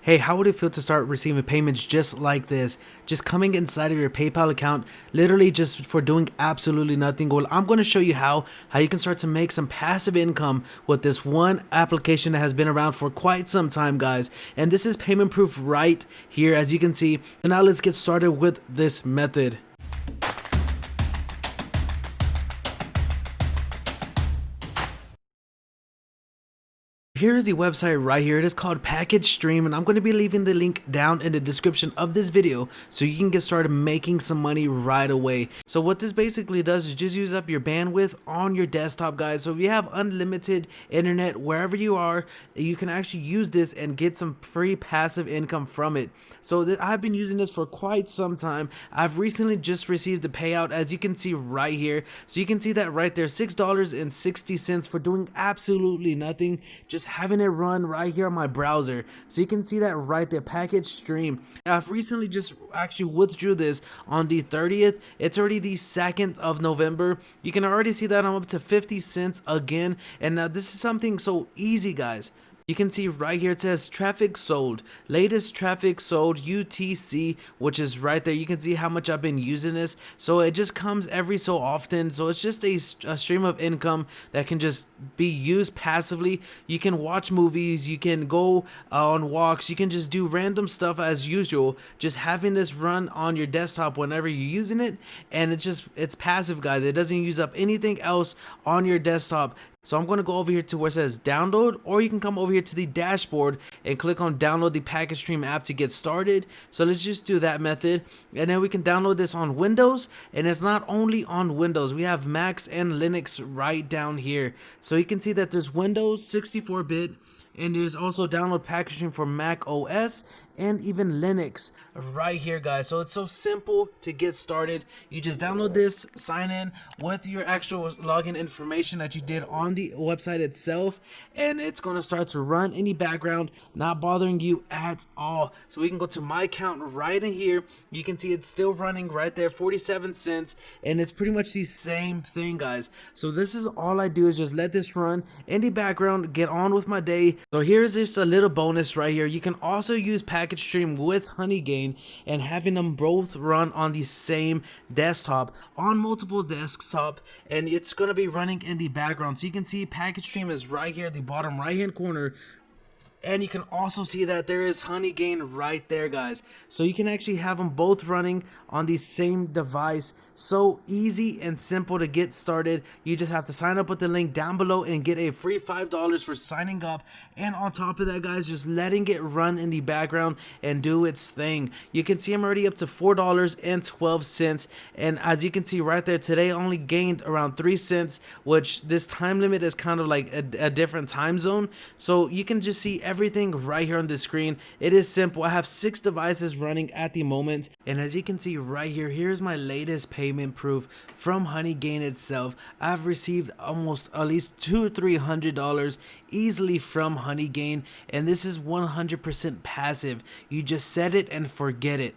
Hey, how would it feel to start receiving payments just like this? Just coming inside of your PayPal account, literally just for doing absolutely nothing. Well, I'm going to show you how you can start to make some passive income with this one application that has been around for quite some time, guys. And this is payment proof right here, as you can see. And now let's get started with this method. Here's the website right here. It is called Package Stream, and I'm going to be leaving the link down in the description of this video so you can get started making some money right away. So what this basically does is just use up your bandwidth on your desktop, guys. So if you have unlimited internet wherever you are, you can actually use this and get some free passive income from it. So I've been using this for quite some time. I've recently just received the payout, as you can see right here. So you can see that right there, $6.60 for doing absolutely nothing, just having it run right here on my browser. So you can see that right there, Package Stream. I've recently just actually withdrew this on the 30th. It's already the 2nd of November. You can already see that I'm up to 50 cents again. And now this is something so easy, guys. You can see right here it says traffic sold, latest traffic sold UTC, which is right there. You can see how much I've been using this. So it just comes every so often. So it's just a stream of income that can just be used passively. You can watch movies, you can go on walks, you can just do random stuff as usual. Just having this run on your desktop whenever you're using it, and it's passive, guys. It doesn't use up anything else on your desktop. So I'm going to go over here to where it says download, or you can come over here to the dashboard and click on download the Package Stream app to get started. So let's just do that method, and then we can download this on Windows. And it's not only on Windows, we have Macs and Linux right down here. So you can see that there's Windows 64-bit, and there's also download Package Stream for Mac OS and even Linux right here, guys. So it's so simple to get started. You just download this, sign in with your actual login information that you did on the website itself, and it's going to start to run in the background, not bothering you at all. So we can go to my account right in here. You can see it's still running right there, 47 cents, and it's pretty much the same thing, guys. So this is all I do, is just let this run in the background, get on with my day. So here's just a little bonus right here. You can also use Package Stream with Honeygain, and having them both run on the same desktop, on multiple desktop, and it's going to be running in the background. So you can see Package Stream is right here at the bottom right hand corner. And you can also see that there is Honeygain right there, guys. So you can actually have them both running on the same device. So easy and simple to get started. You just have to sign up with the link down below and get a free $5 for signing up. And on top of that, guys, just letting it run in the background and do its thing. You can see I'm already up to $4.12. And as you can see right there, today I only gained around 3 cents, which this time limit is kind of like a different time zone. So you can just see everything right here on the screen. It is simple. I have 6 devices running at the moment, and as you can see right here, here's my latest payment proof from Honeygain itself. I've received almost at least $200-300 easily from Honeygain, and this is 100% passive. You just set it and forget it.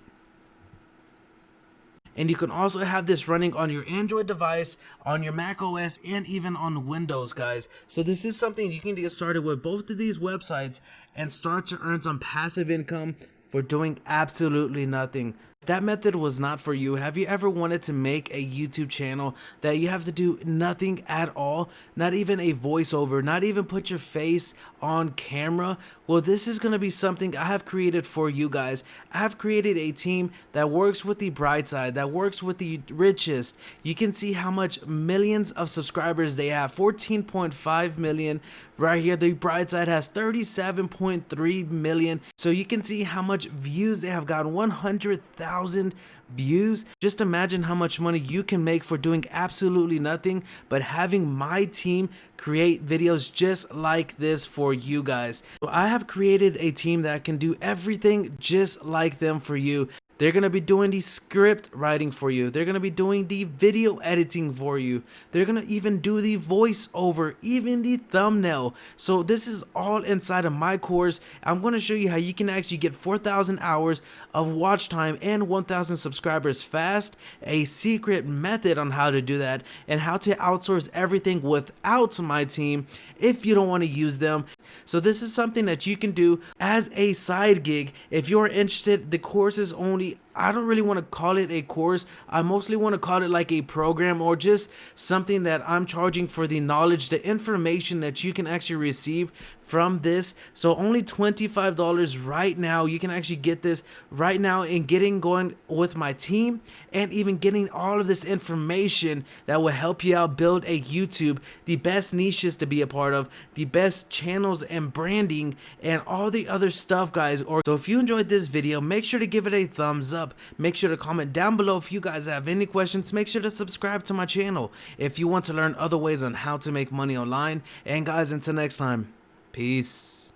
And you can also have this running on your Android device, on your Mac OS, and even on Windows, guys. So this is something you can get started with both of these websites and start to earn some passive income for doing absolutely nothing. If that method was not for you, have you ever wanted to make a YouTube channel that you have to do nothing at all, not even a voiceover, not even put your face on camera? Well, this is going to be something I have created for you guys. I have created a team that works with the bright side, that works with the richest. You can see how much millions of subscribers they have, 14.5 million. Right here, the bright side has 37.3 million. So you can see how much views they have gotten, 100,000 views. Just imagine how much money you can make for doing absolutely nothing, but having my team create videos just like this for you guys. So I have created a team that can do everything just like them for you. They're going to be doing the script writing for you. They're going to be doing the video editing for you. They're going to even do the voiceover, even the thumbnail. So this is all inside of my course. I'm going to show you how you can actually get 4,000 hours of watch time and 1,000 subscribers fast, a secret method on how to do that, and how to outsource everything without my team if you don't want to use them. So this is something that you can do as a side gig if you're interested. The course is only, I don't really want to call it a course. I mostly want to call it like a program, or just something that I'm charging for the knowledge, the information that you can actually receive from this. So only $25 right now. You can actually get this right now and getting going with my team, and even getting all of this information that will help you out build a YouTube, the best niches to be a part of, the best channels and branding, and all the other stuff, guys. So if you enjoyed this video, make sure to give it a thumbs up. Make sure to comment down below if you guys have any questions. Make sure to subscribe to my channel if you want to learn other ways on how to make money online. And guys, until next time, peace.